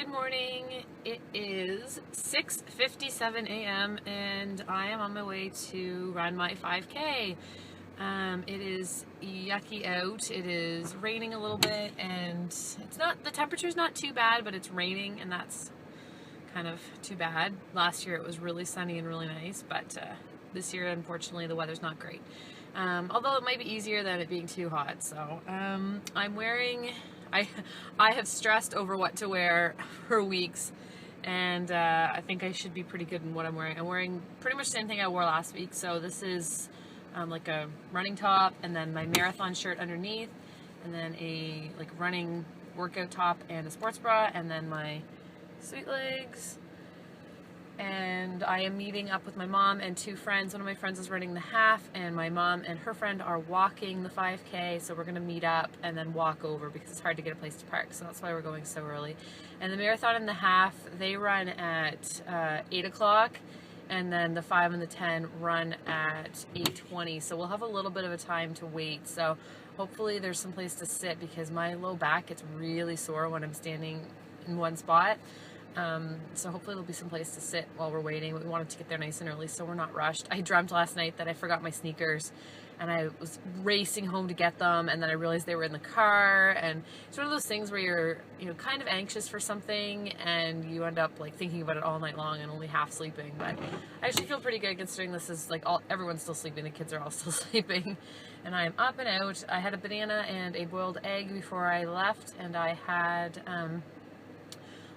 Good morning. It is 6:57 a.m. and I am on my way to run my 5K. It is yucky out. It is raining a little bit and the temperature's not too bad, but it's raining and that's kind of too bad. Last year it was really sunny and really nice, but this year unfortunately the weather's not great. Although it might be easier than it being too hot. So I'm wearing, I have stressed over what to wear for weeks, and I think I should be pretty good in what I'm wearing. I'm wearing pretty much the same thing I wore last week. So this is like a running top, and then my marathon shirt underneath, and then a like running workout top and a sports bra, and then my sweet legs. And I am meeting up with my mom and two friends. One of my friends is running the half, and my mom and her friend are walking the 5K, so we're going to meet up and then walk over because it's hard to get a place to park, so that's why we're going so early. And the marathon and the half, they run at 8 o'clock, and then the 5 and the 10 run at 8:20, so we'll have a little bit of a time to wait. So hopefully there's some place to sit because my low back gets really sore when I'm standing in one spot. So hopefully there'll be some place to sit while we're waiting. We wanted to get there nice and early so we're not rushed. I dreamt last night that I forgot my sneakers and I was racing home to get them, and then I realized they were in the car, and it's one of those things where you're kind of anxious for something and you end up like thinking about it all night long and only half sleeping. But I actually feel pretty good considering this is like everyone's still sleeping, the kids are all still sleeping, and I am up and out. I had a banana and a boiled egg before I left, and I had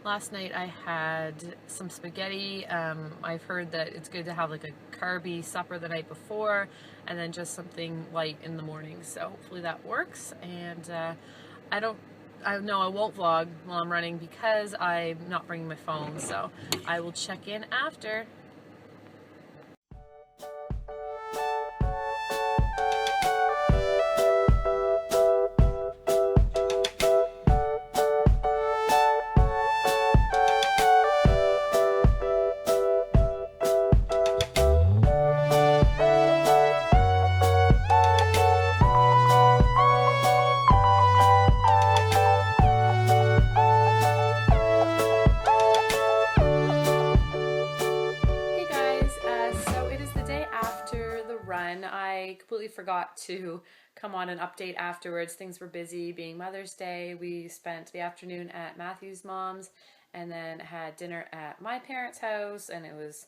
last night I had some spaghetti. I've heard that it's good to have like a carby supper the night before and then just something light in the morning. So hopefully that works. And I won't vlog while I'm running because I'm not bringing my phone. So I will check in after. I completely forgot to come on and update afterwards. Things were busy being Mother's Day. We spent the afternoon at Matthew's mom's and then had dinner at my parents' house, and it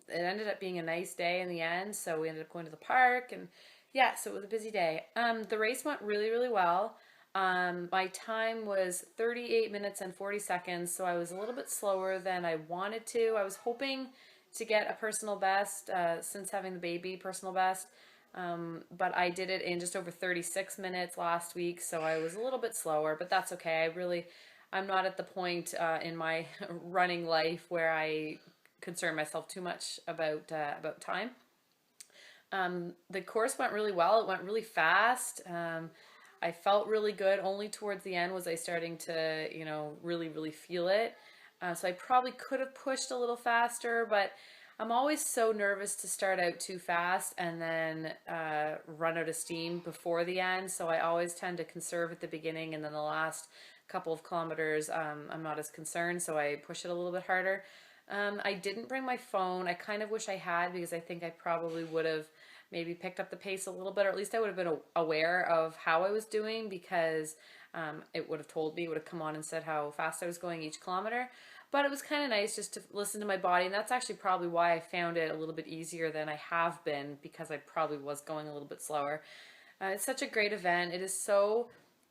ended up being a nice day in the end. So we ended up going to the park, and yeah, so it was a busy day. The race went really, really well. My time was 38 minutes and 40 seconds, so I was a little bit slower than I wanted to. I was hoping to get a personal best since having the baby, personal best, but I did it in just over 36 minutes last week, so I was a little bit slower, but that's okay. I'm not at the point in my running life where I concern myself too much about time. The course went really well. It went really fast. I felt really good. Only towards the end was I starting to, really, really feel it. So I probably could have pushed a little faster, but I'm always so nervous to start out too fast and then run out of steam before the end. So I always tend to conserve at the beginning, and then the last couple of kilometers, I'm not as concerned, so I push it a little bit harder. I didn't bring my phone. I kind of wish I had, because I think I probably would have maybe picked up the pace a little bit, or at least I would have been aware of how I was doing, because it would have told me, it would have come on and said how fast I was going each kilometer. But it was kind of nice just to listen to my body, and that's actually probably why I found it a little bit easier than I have been, because I probably was going a little bit slower. It's such a great event. It is so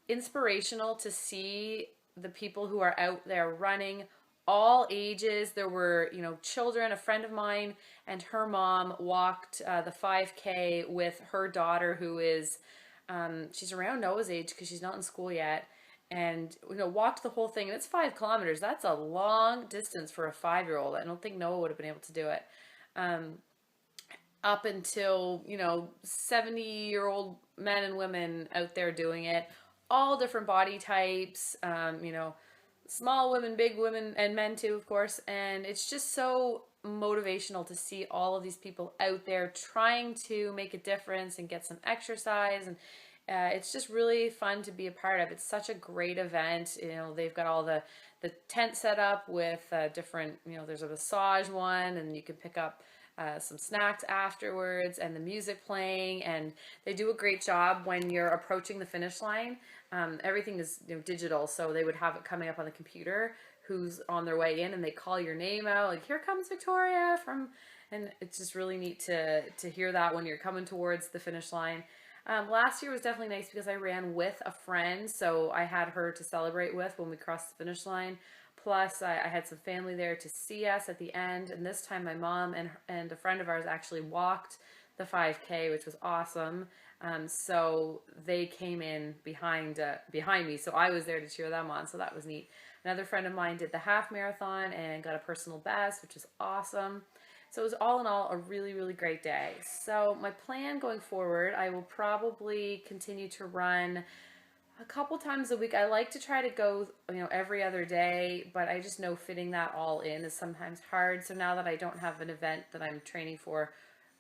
inspirational to see the people who are out there running, all ages. There were, children. A friend of mine and her mom walked the 5K with her daughter, who is, she's around Noah's age because she's not in school yet, and walked the whole thing. And it's 5 kilometers. That's a long distance for a 5-year-old. I don't think Noah would have been able to do it. Up until 70-year-old men and women out there doing it, all different body types, small women, big women, and men too, of course. And it's just so motivational to see all of these people out there trying to make a difference and get some exercise, and it's just really fun to be a part of. It's such a great event. They've got all the the tent set up with different, there's a massage one, and you can pick up some snacks afterwards, and the music playing, and they do a great job when you're approaching the finish line. Everything is digital, so they would have it coming up on the computer who's on their way in, and they call your name out, like, here comes Victoria from, and it's just really neat to hear that when you're coming towards the finish line. Last year was definitely nice because I ran with a friend, so I had her to celebrate with when we crossed the finish line. Plus, I had some family there to see us at the end, and this time my mom and a friend of ours actually walked the 5K, which was awesome. So they came in behind me, so I was there to cheer them on, so that was neat. Another friend of mine did the half marathon and got a personal best, which was awesome. So it was all in all a really, really great day. So my plan going forward, I will probably continue to run a couple times a week. I like to try to go, every other day, but I just know fitting that all in is sometimes hard. So now that I don't have an event that I'm training for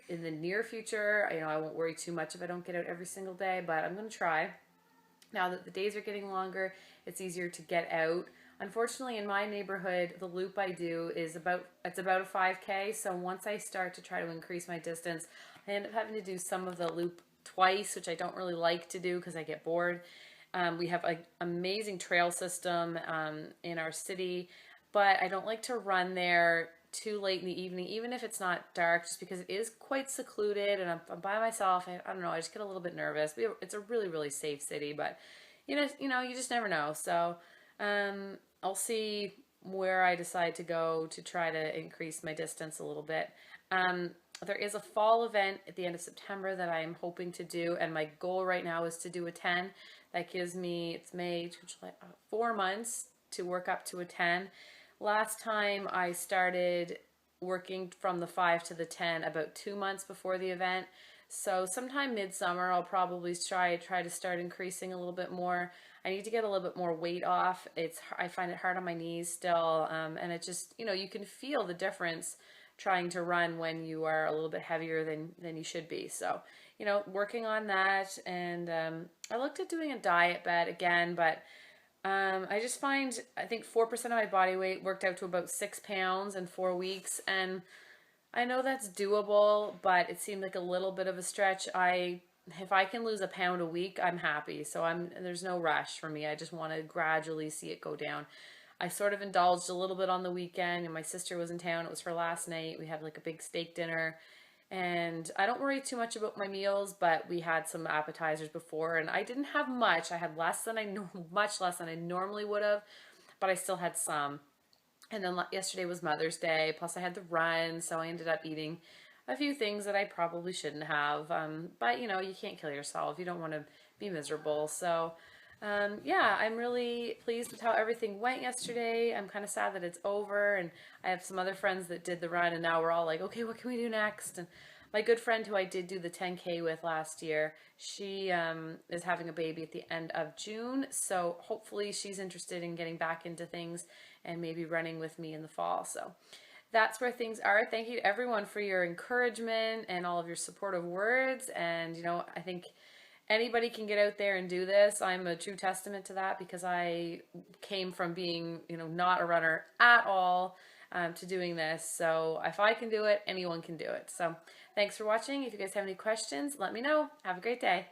in the near future, I won't worry too much if I don't get out every single day, but I'm going to try. Now that the days are getting longer, it's easier to get out. Unfortunately, in my neighborhood, the loop I do is about a 5K. So once I start to try to increase my distance, I end up having to do some of the loop twice, which I don't really like to do because I get bored. We have an amazing trail system in our city, but I don't like to run there too late in the evening, even if it's not dark, just because it is quite secluded and I'm by myself. I don't know, I just get a little bit nervous. It's a really, really safe city, but you just never know. So I'll see where I decide to go to try to increase my distance a little bit. There is a fall event at the end of September that I am hoping to do, and my goal right now is to do a 10. That gives me, it's May, July, 4 months to work up to a 10. Last time I started working from the 5 to the 10 about 2 months before the event. So sometime midsummer, I'll probably try to start increasing a little bit more. I need to get a little bit more weight off. I find it hard on my knees still, and it just, you can feel the difference trying to run when you are a little bit heavier than you should be. So, working on that, and I looked at doing a diet bed again, but I just find, I think 4% of my body weight worked out to about 6 pounds in 4 weeks, and I know that's doable, but it seemed like a little bit of a stretch. If I can lose a pound a week, I'm happy. So there's no rush for me. I just want to gradually see it go down. I sort of indulged a little bit on the weekend, and my sister was in town. It was her last night. We had like a big steak dinner, and I don't worry too much about my meals, but we had some appetizers before, and I didn't have much. I had much less than I normally would have, but I still had some. And then yesterday was Mother's Day, plus I had the run, so I ended up eating a few things that I probably shouldn't have. But you can't kill yourself. You don't want to be miserable. So yeah, I'm really pleased with how everything went yesterday. I'm kind of sad that it's over, and I have some other friends that did the run, and now we're all like, okay, what can we do next? And my good friend who I did do the 10K with last year, she is having a baby at the end of June, so hopefully she's interested in getting back into things and maybe running with me in the fall. So that's where things are. Thank you to everyone for your encouragement and all of your supportive words. And I think anybody can get out there and do this. I'm a true testament to that, because I came from being not a runner at all to doing this. So if I can do it, anyone can do it. So thanks for watching. If you guys have any questions, let me know. Have a great day.